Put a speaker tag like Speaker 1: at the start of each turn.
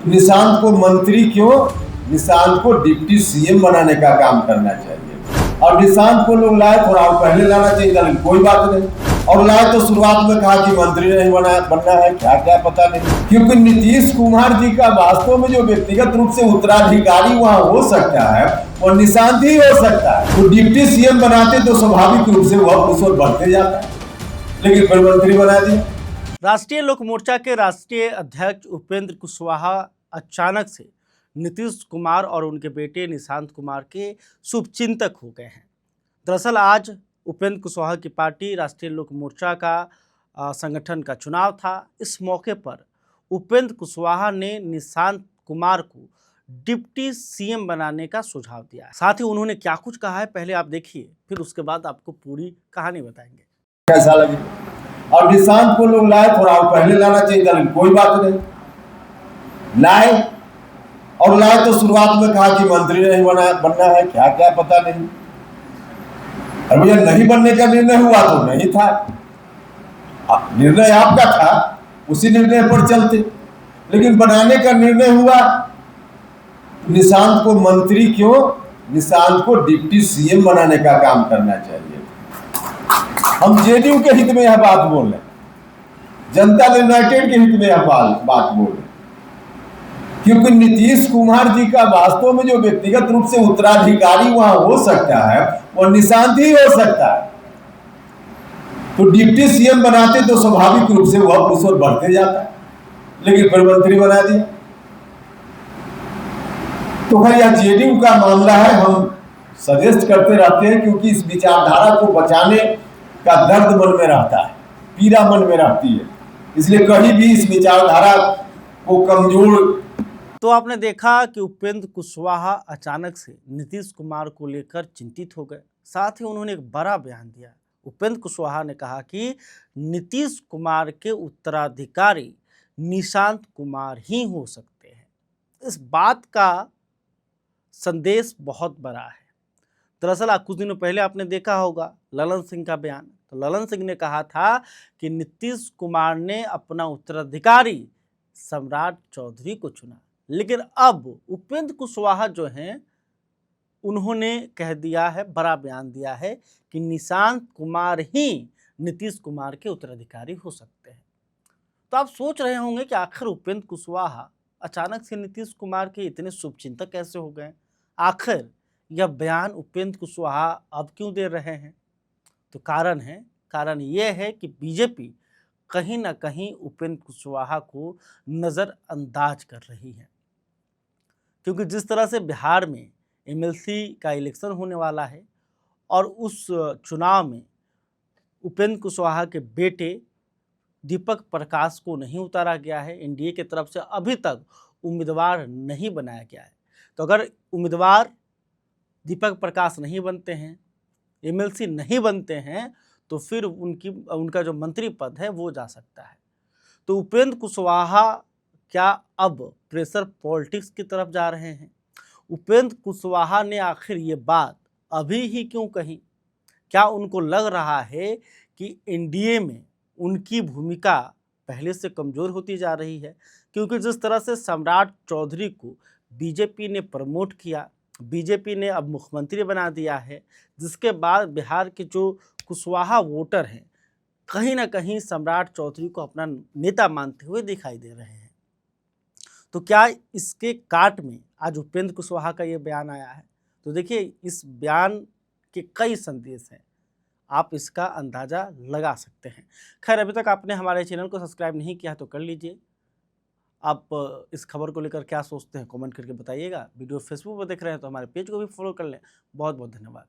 Speaker 1: निशांत को मंत्री क्यों, निशांत को डिप्टी सीएम बनाने का काम करना चाहिए। और निशांत को लोग लाए, थोड़ा पहले लाना चाहिए था, लेकिन कोई बात नहीं। और लाए तो शुरुआत में कहा कि मंत्री नहीं बनना है, क्या क्या पता नहीं। क्योंकि नीतीश कुमार जी का वास्तव में जो व्यक्तिगत रूप से उत्तराधिकारी वहां हो सकता है वो निशांत ही हो सकता है। तो डिप्टी सीएम बनाते तो स्वाभाविक रूप से वह पुरुष बढ़ते जाता है, लेकिन फिर मंत्री बना दिया।
Speaker 2: राष्ट्रीय लोक मोर्चा के राष्ट्रीय अध्यक्ष उपेंद्र कुशवाहा अचानक से नीतीश कुमार और उनके बेटे निशांत कुमार के शुभचिंतक हो गए हैं। दरअसल आज उपेंद्र कुशवाहा की पार्टी राष्ट्रीय लोक मोर्चा का संगठन का चुनाव था। इस मौके पर उपेंद्र कुशवाहा ने निशांत कुमार को डिप्टी सीएम बनाने का सुझाव दिया। साथ ही उन्होंने क्या कुछ कहा है पहले आप देखिए, फिर उसके बाद आपको पूरी कहानी बताएंगे।
Speaker 1: कैसा लगे। और निशांत को लोग लाए, थोड़ा पहले लाना चाहिए था, लेकिन कोई बात नहीं। लाए और लाए तो शुरुआत में कहा कि मंत्री नहीं बनना है, क्या क्या पता नहीं। अब भैया नहीं बनने का निर्णय हुआ तो नहीं था, निर्णय आपका था, उसी निर्णय पर चलते। लेकिन बनाने का निर्णय हुआ, निशांत को मंत्री क्यों, निशांत को डिप्टी सीएम बनाने का काम करना चाहिए। हम जेडीयू के हित में यह बात बोल रहे, जनता यूनाइटेड के हित में यह बात बोल रहे। क्योंकि नीतीश कुमार जी का वास्तव में जो व्यक्तिगत रूप से उत्तराधिकारी वहां हो सकता है वो निशांत ही हो सकता है। तो डिप्टी सीएम बनाते तो स्वाभाविक रूप से वह पुरुष बढ़ते जाता है, लेकिन फिर मंत्री बना दिया। तो खैर यह जेडीयू का मामला है, हम सजेस्ट करते रहते हैं, क्योंकि इस विचारधारा को बचाने का दर्द मन में रहता है, पीड़ा मन में रहती है, इसलिए कहीं भी इस विचारधारा को कमजोर।
Speaker 2: तो आपने देखा कि उपेंद्र कुशवाहा अचानक से नीतीश कुमार को लेकर चिंतित हो गए। साथ ही उन्होंने एक बड़ा बयान दिया। उपेंद्र कुशवाहा ने कहा कि नीतीश कुमार के उत्तराधिकारी निशांत कुमार ही हो सकते हैं। इस बात का संदेश बहुत बड़ा है। दरअसल कुछ दिनों पहले आपने देखा होगा ललन सिंह का बयान। तो ललन सिंह ने कहा था कि नीतीश कुमार ने अपना उत्तराधिकारी सम्राट चौधरी को चुना, लेकिन अब उपेंद्र कुशवाहा जो हैं उन्होंने कह दिया है, बड़ा बयान दिया है कि निशांत कुमार ही नीतीश कुमार के उत्तराधिकारी हो सकते हैं। तो आप सोच रहे होंगे कि आखिर उपेंद्र कुशवाहा अचानक से नीतीश कुमार के इतने शुभचिंतक कैसे हो गए। आखिर यह बयान उपेंद्र कुशवाहा अब क्यों दे रहे हैं? तो कारण यह है कि बीजेपी कहीं ना कहीं उपेंद्र कुशवाहा को नज़रअंदाज कर रही है। क्योंकि जिस तरह से बिहार में एमएलसी का इलेक्शन होने वाला है और उस चुनाव में उपेंद्र कुशवाहा के बेटे दीपक प्रकाश को नहीं उतारा गया है, एनडीए की तरफ से अभी तक उम्मीदवार नहीं बनाया गया है। तो अगर उम्मीदवार दीपक प्रकाश नहीं बनते हैं, एमएलसी नहीं बनते हैं, तो फिर उनका जो मंत्री पद है वो जा सकता है। तो उपेंद्र कुशवाहा क्या अब प्रेशर पॉलिटिक्स की तरफ जा रहे हैं? उपेंद्र कुशवाहा ने आखिर ये बात अभी ही क्यों कही? क्या उनको लग रहा है कि एनडीए में उनकी भूमिका पहले से कमज़ोर होती जा रही है? क्योंकि जिस तरह से सम्राट चौधरी को बीजेपी ने प्रमोट किया, बीजेपी ने अब मुख्यमंत्री बना दिया है, जिसके बाद बिहार के जो कुशवाहा वोटर हैं कहीं ना कहीं सम्राट चौधरी को अपना नेता मानते हुए दिखाई दे रहे हैं। तो क्या इसके काट में आज उपेंद्र कुशवाहा का ये बयान आया है? तो देखिए इस बयान के कई संदेश हैं, आप इसका अंदाज़ा लगा सकते हैं। खैर अभी तक आपने हमारे चैनल को सब्सक्राइब नहीं किया तो कर लीजिए। आप इस खबर को लेकर क्या सोचते हैं कमेंट करके बताइएगा। वीडियो फेसबुक पर देख रहे हैं तो हमारे पेज को भी फॉलो कर लें। बहुत बहुत धन्यवाद।